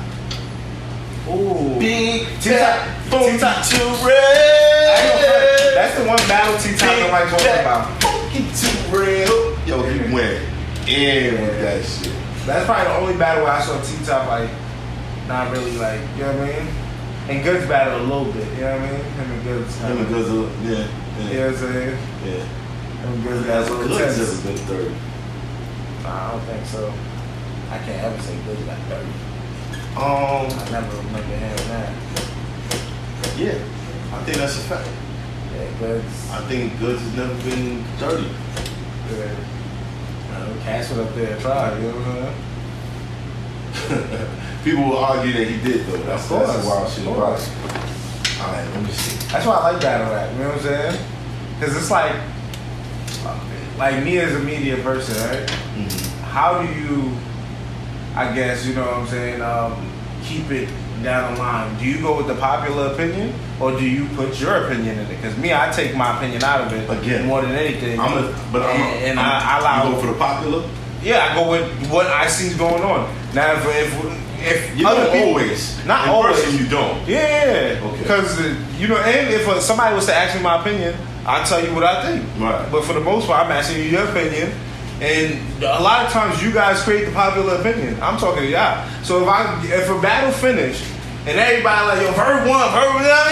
Ooh. Big T-Top. funky T-Top. to I red. ain't gonna front. That's the one battle T-Top nobody's talking about. Funky to red. Yo, he went in with that shit. That's probably the only battle where I saw T-Top like, not really like, you know what I mean? And Goods battled a little bit, you know what I mean? Him and Goods. Him and Goods, yeah. You know what I'm saying? Yeah. Him and Goods got a little Goods tense. ever been 30. Nah, I don't think so. I can't ever say Goods got 30. Um, I never remember hearing that. yeah, I think that's a fact. Yeah, Goods. I think Goods has never been 30. Yeah. Cash it up there and try, you know what I'm saying? People will argue that he did though. That's Of course, a wild shit of about course. it. Alright, let me see. That's why I like battle rap, you know what I'm saying? Because it's like me as a media person, right? Mm-hmm. How do you, I guess, you know what I'm saying, keep it down the line? Do you go with the popular opinion or do you put your opinion in it? Because me, I take my opinion out of it Again, more than anything. I allow. You go for the popular? Yeah, I go with what I see going on. Now, if You other don't people, always. not in always, person, you don't. yeah, Okay. because you know, and if somebody was to ask me my opinion, I'll tell you what I think. Right. But for the most part, I'm asking you your opinion, and a lot of times you guys create the popular opinion. I'm talking to y'all. So if a battle finished and everybody like yo, Verb won, Verb, you know what I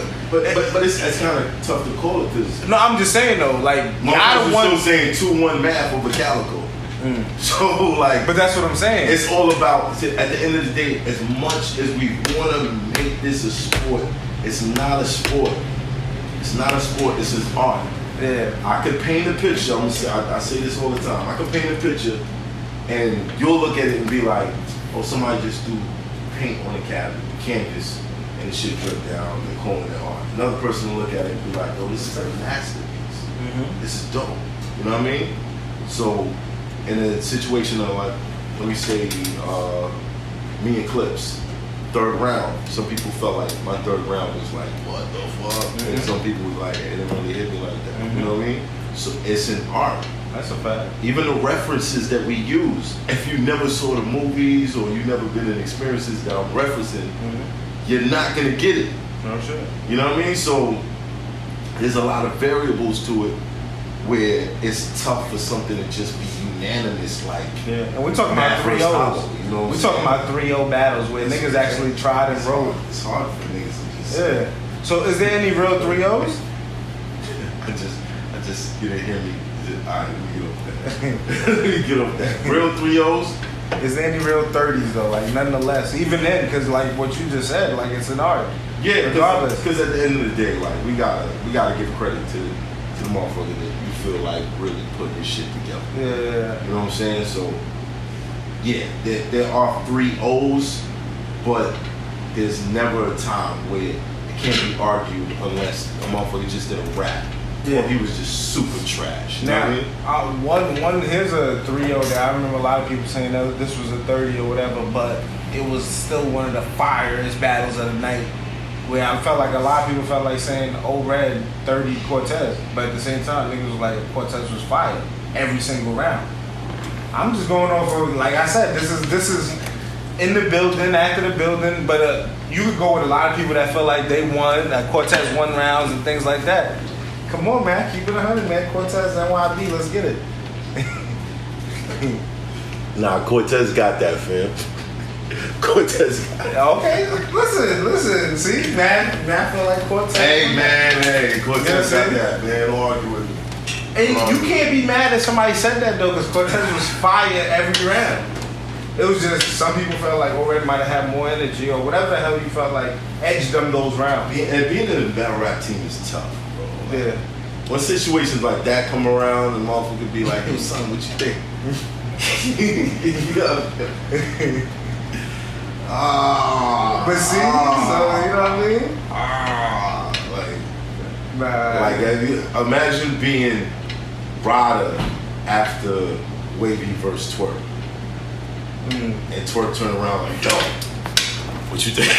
mean? But it's kind of tough to call it because No, I'm just saying though, like I I'm don't still want. saying 2-1 math over Calico. So like, But that's what I'm saying. it's all about, at the end of the day, as much as we want to make this a sport, it's not a sport. It's not a sport, it's an art. Yeah. I could paint a picture, I say this all the time, I could paint a picture and you'll look at it and be like, oh, somebody just threw paint on the canvas and the shit dripped down and calling it art. Another person will look at it and be like, oh, this is a masterpiece. Mm-hmm. This is dope. You know what I mean? So, in a situation of like, let me say, me and Clips, third round, some people felt like my third round was like, what the fuck? Mm-hmm. And some people was like, it didn't really hit me like that. You know what I mean? So it's an art. That's a fact. Even the references that we use, if you never saw the movies or you never been in experiences that I'm referencing, you're not gonna get it. No shit. You know what I mean? So there's a lot of variables to it where it's tough for something to just be unanimous, like Yeah, and we're talking about Math versus 3-0s. Hollow, you know what We're I'm talking saying? about 3-0 battles where niggas actually tried and wrote. It's hard for niggas to just Yeah. So is there any real 3-0s? I just you didn't hear me. Alright, let me get off that. Let me get off that. Real 3-0s? Is there any real 30s though? Like nonetheless, even then, because like what you just said, like it's an art. Yeah, Regardless. because at the end of the day, like we gotta give credit to the motherfucker that you feel like really put this shit together. Yeah. You know what I'm saying? So yeah, there are 3-0s, but there's never a time where it can't be argued unless a motherfucker just did a rap. Yeah. Or he was just super trash. You know Now, what I mean? one here's a 3-0 that I remember a lot of people saying that this was a 30 or whatever, but it was still one of the firest battles of the night. Where I felt like a lot of people felt like saying, "Oh, Red 30 Cortez," but at the same time, niggas was like Cortez was fire every single round. I'm just going off of, like I said, this is in the building, after the building, but you could go with a lot of people that feel like they won, that Cortez won rounds and things like that. Come on, man, keep it 100, man. Cortez NYB, let's get it. Nah, Cortez got that, fam. Cortez. Okay, listen. See, man, feel like Cortez. Hey, Cortez You know what I'm got saying? that, man. Don't argue with me. And you can't be mad that somebody said that though, because Cortez was fire every round. It was just some people felt like Red might have had more energy or whatever the hell you felt like edged them those rounds. And being in a battle rap team is tough, bro. Like, Yeah. when situations like that come around, the motherfucker could be like, "Yo, son, what you think?" But see, so you know what I mean? Like imagine being Rada after Wavy versus Twerk. And Twerk turned around like, yo, what you think?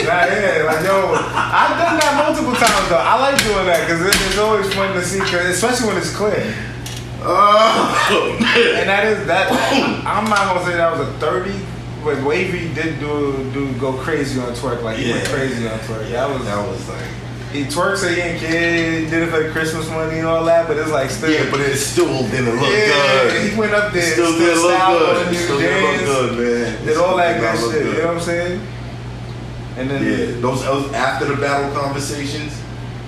Like yo, I've done that multiple times though. I like doing that because it's always fun to see, especially when it's clear. And that is that. I'm not gonna say that was a 30, but Wavy did go crazy on Twerk. Like he went crazy on Twerk. That was like. He Twerk said he ain't kid, did it for the Christmas money and all that, but it's like still. Yeah, but it still didn't look good. He went up there, Still didn't look good. Still didn't look good, man. Did all that good Look shit. good. You know what I'm saying? And then those after the battle conversations,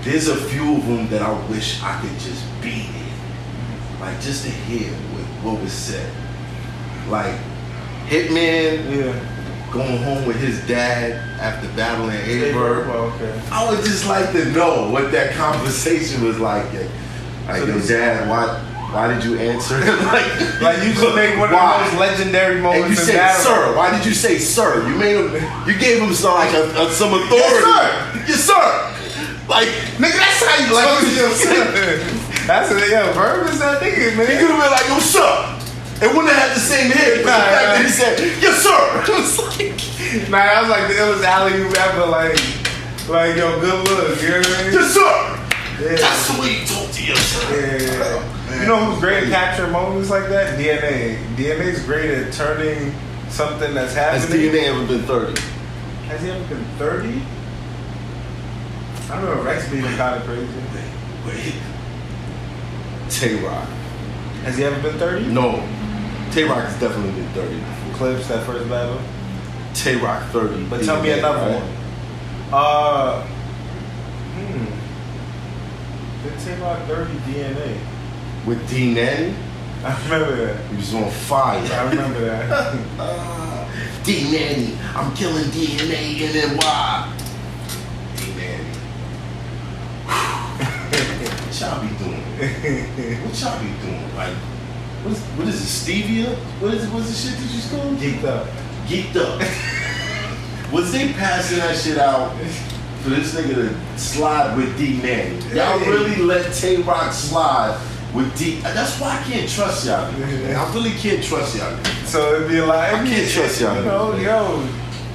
there's a few of them that I wish I could just be in, like just to hear what was said. Like Hitman going home with his dad after battling Aberg. Okay. I would just like to know what that conversation was like. Like, yo, Dad, why did you answer? like you just make one of the most legendary moments. And you in said, battle. "Sir." Why did you say, "Sir"? You made him. You gave him some some authority. Yes, sir. Like, nigga, that's how you like. That's it. Yeah, Verb is that nigga, man. He could have been like, "Yo, sir." It wouldn't have had the same hit, but the fact that he said, "Yes, sir." It was like, that was like the illest alley you ever like yo, good look. You know what I mean? "Yes, sir." Yeah. That's the way you talk to your son. Yeah. You know who's great at capturing moments like that? DNA. DNA's great at turning something that's Has happening. DNA ever been 30? Has he ever been 30? I remember Rex being kind of crazy. Wait. Tay-Rock. Has he ever been 30? No. Tay-Rock has definitely been 30. Clips, that first battle. Tay-Rock 30. But tell me another one. Did Tay-Rock 30 DNA? With D Nanny, I remember that. he was on fire. I remember that. D Nanny, I'm killing DNA and NY. D Nanny. What y'all be doing? What y'all be doing? Like, what is it? Stevia? What's the shit that you called? Geeked up. Geeked up. Was they passing that shit out for this nigga to slide with D Nanny? Y'all really let Tay-Rock slide with D? That's why I can't trust y'all. Man. I really can't trust y'all. So it'd be like, I can't trust y'all. You know, yo.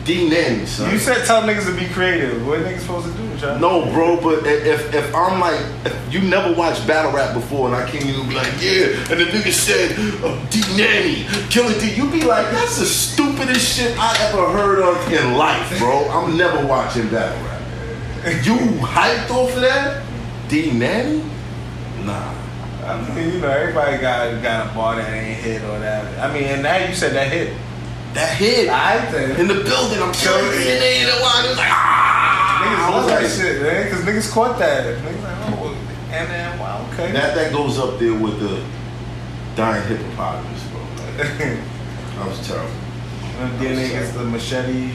D Nanny, son. You said tell niggas to be creative. What niggas supposed to do, John? No, bro, but if I'm like, if you never watched battle rap before and I can't even be like, yeah, and the nigga said, D Nanny, killing D, you be like, that's the stupidest shit I ever heard of in life, bro. I'm never watching battle rap. You hyped off of that? D Nanny? Nah. I mean, you know, everybody got a bar that ain't hit or that. I mean, and now you said that hit. That hit. I think. In the building, I'm killing DNA and it was like, Niggas I was love that like, shit, man, because niggas caught that. Niggas like, oh, and then, wow, okay. that goes up there with the dying hippopotamus, bro. That was terrible. DNA gets the machete.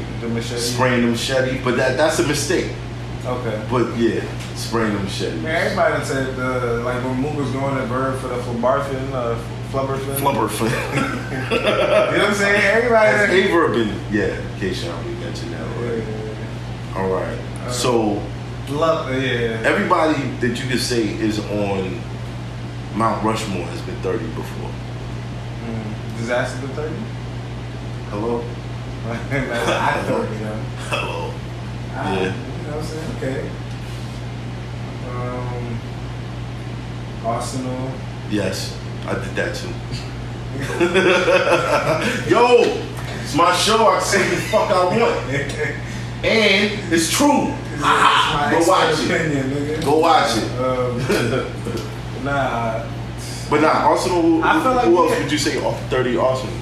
Spraying the machete, but that's a mistake. Okay. But yeah, spraying the machete. Man, everybody done said, like when Mook was going to Verb for the Flubberfin. Flubberfin. You know what I'm saying? Everybody Has done. Aver been, yeah, in case y'all we mentioned that already. All right. So everybody that you could say is on Mount Rushmore has been 30 before. Disaster to 30? Hello? I 30, you know. Hello. Yeah. You know what I'm saying? Okay. Arsenal. Yes, I did that too. Yo, it's my show. I can say the fuck I want. And it's true. Go watch it. Opinion, Go watch it. Nah. But nah, Arsenal, I feel like who else would you say off 30 Arsenal?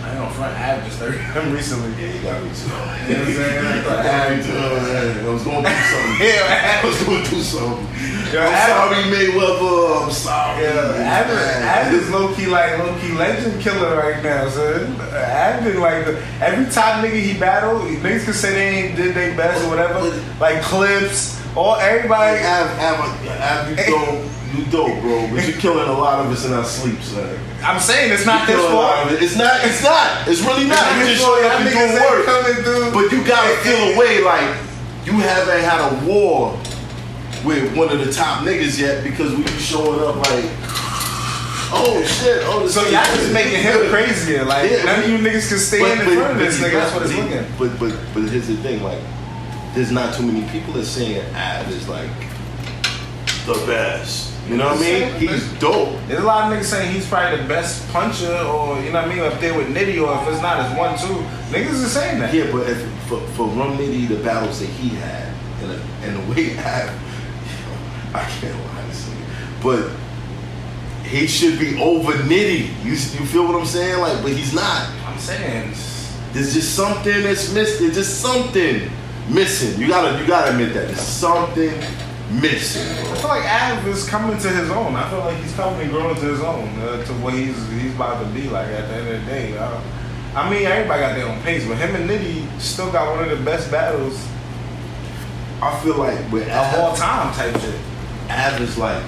I ain't gonna front. Ab just 30 him recently. Yeah, you got me too. You know what I'm saying? I thought I Ab. was going through something. Yeah, I was going through something. Yo, I'm Ab- sorry, Mayweather. I'm sorry. Ab is low key legend killer right now, son. Ab been like every top nigga he battled, niggas can say they ain't did their best or whatever. Like Clips, or everybody. Ab, you dope, bro. But you're killing a lot of us in our sleep, son. I'm saying it's not his Killing a lot fault. of it. It's not. It's really not. You just showing up and doing work. But you gotta feel a way like you haven't had a war with one of the top niggas yet because we be showing up like, oh shit, oh this. So y'all just making him crazier. Like Yeah, none of you niggas can stand in front of this nigga. That's what it's looking. But here's the thing, like, there's not too many people that saying Ab is like the best. You know what I mean? He's dope. There's a lot of niggas saying he's probably the best puncher, or you know what I mean, up there with Nitty, or if it's not his 1-2. Niggas are saying that. Yeah, but for Rum Nitty, the battles that he had and the way Ab, I can't lie to say, but he should be over Nitty. You feel what I'm saying? Like, but he's not. I'm saying There's just something that's missing. There's just something missing. You gotta admit that. There's something missing, I bro. feel like Av is coming to his own. I feel like he's coming and growing to his own, to what he's about to be like at the end of the day. I mean, everybody got their own pace, but him and Nitty still got one of the best battles I feel like with of all Ab, time type shit. Ab is like,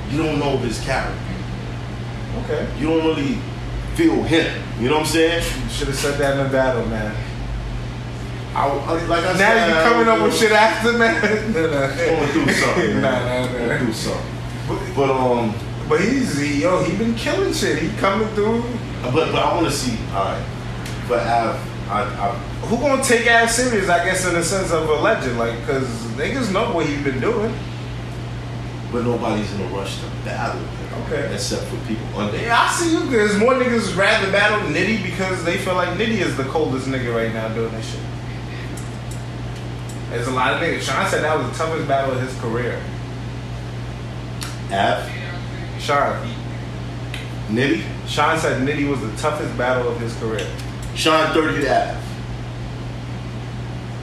you don't know his character. Okay. You don't really feel him. You know what I'm saying? You should have said that in the battle, man. Like I Now said, you coming up with shit after, man. No. Going through something, man. Nah. Going through something. But he been killing shit. He coming through. but I want to see. All right. But I Who gonna take Av serious? I guess in the sense of a legend, like, cause niggas know what he been doing. but nobody's in a rush to battle him. Okay. Except for people under. Yeah, I see you. There's more niggas rather battle Nitty because they feel like Nitty is the coldest nigga right now doing this shit. There's a lot of niggas. Sean said that was the toughest battle of his career. Ab, Sean said Nitty was the toughest battle of his career. Sean 30 to Ab.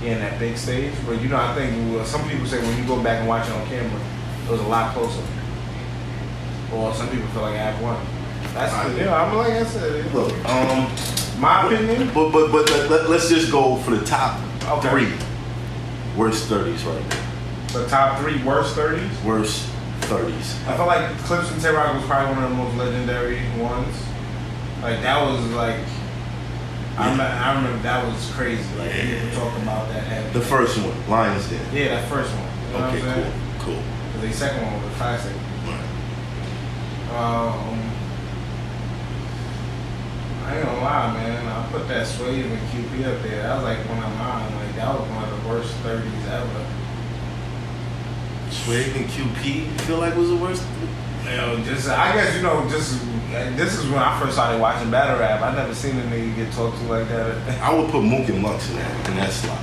Yeah, in that big stage. But you know, I think some people say when you go back and watch it on camera, it was a lot closer. Or some people feel like Ab won. That's I'm like I said. Look, my opinion. But let's just go for the top Okay. 3 worst 30s right there. The top 3 worst 30s. Worst 30s. I feel like Clips and Tay-Rock was probably one of the most legendary ones. Like that was like, I remember that was crazy. Like people talk about that. Heavy. The first one, Lions Den. Yeah, that first one. You know Okay, what I'm saying? cool. The second one was a classic. I ain't gonna lie, man. I put that Swave and QP up there. That was like one of mine. Like that was one of the worst 30s ever. Swag and QP, you feel like was the worst? You know, I guess this is when I first started watching battle rap. I never seen a nigga get talked to like that. I would put Mook and Lux in that slot.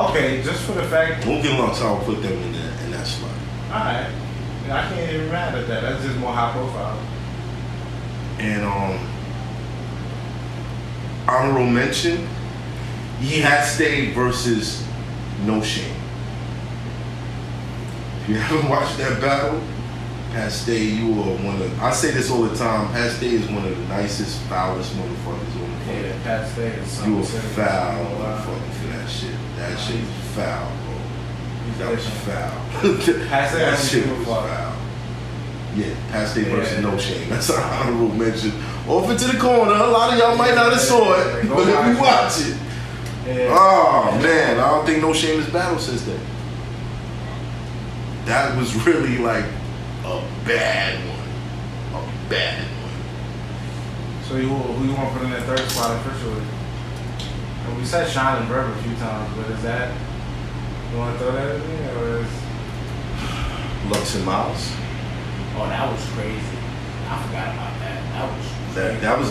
Okay, just for the fact. Mook and Lux, I would put them in that slot. Alright. I can't even mad at that. That's just more high profile. And honorable mention, Pat Stay versus No Shame. If you haven't watched that battle, Pat Stay, you are one of, I say this all the time, Pat Stay is one of the nicest, foulest motherfuckers on the planet. Yeah, Pat Stay is You a something. foul motherfucker for that shit. That shit is foul, bro. That was foul. Pat Stay That don't shit give a was fuck. foul. Yeah, Pat Stay versus Yeah. No Shame. That's an honorable mention. Off into the corner. A lot of y'all might not have saw it, but if you watch it, Yeah. oh man, I don't think No Shame has battled since then. That was really like a bad one. A bad one. So who you want to put in that third spot officially? And we said Sean and Verb a few times, but is that, you want to throw that in there, or is? Lux and Miles. Oh, that was crazy. I forgot about that. That was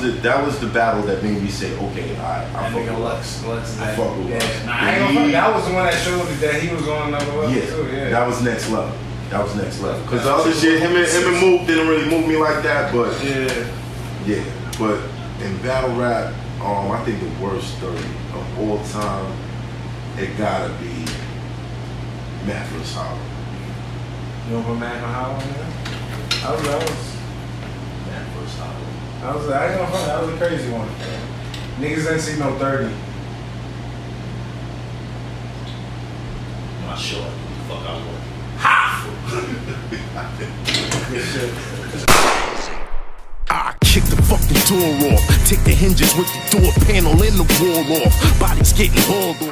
crazy. That was the battle that made me say, okay, I That fuck nigga with Lux is I that. fuck with Lux. Yeah. Nah, I ain't gonna fuck. That was the one that showed that he was on number one Yeah, too. Yeah. that was next level. That was next level. Cause the other shit, him and Mook didn't really move me like that, but yeah. But in battle rap, I think the worst 30 of all time, it gotta be Matt vs. Hollow. You know what Matt and Hollow in there? I was Matt vs. Hollow. I ain't gonna front, that was a crazy one. Niggas didn't see no 30. I'm not sure what the fuck I want. I kick the fucking door off, take the hinges with the door panel and the wall off. Bodies getting hauled off.